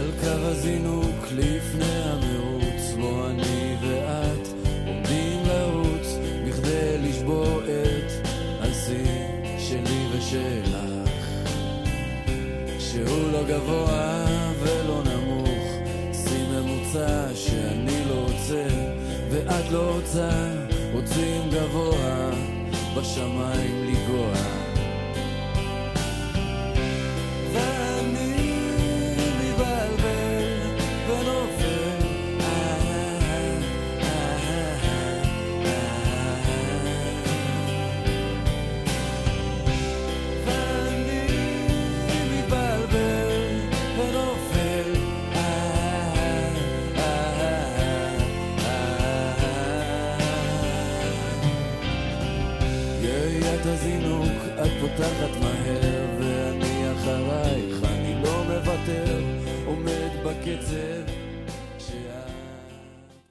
על קו הזינוק לפני המרוץ, בו אני ואת עומדים לרוץ בכדי לשבור את השיא שלי ושלך, שהוא לא גבוה ולא נמוך, שיא ממוצע שאני לא רוצה ואת לא רוצה, רוצים גבוה בשמיים לגוע. הזינוק את פותחת מהר ואני אחרייך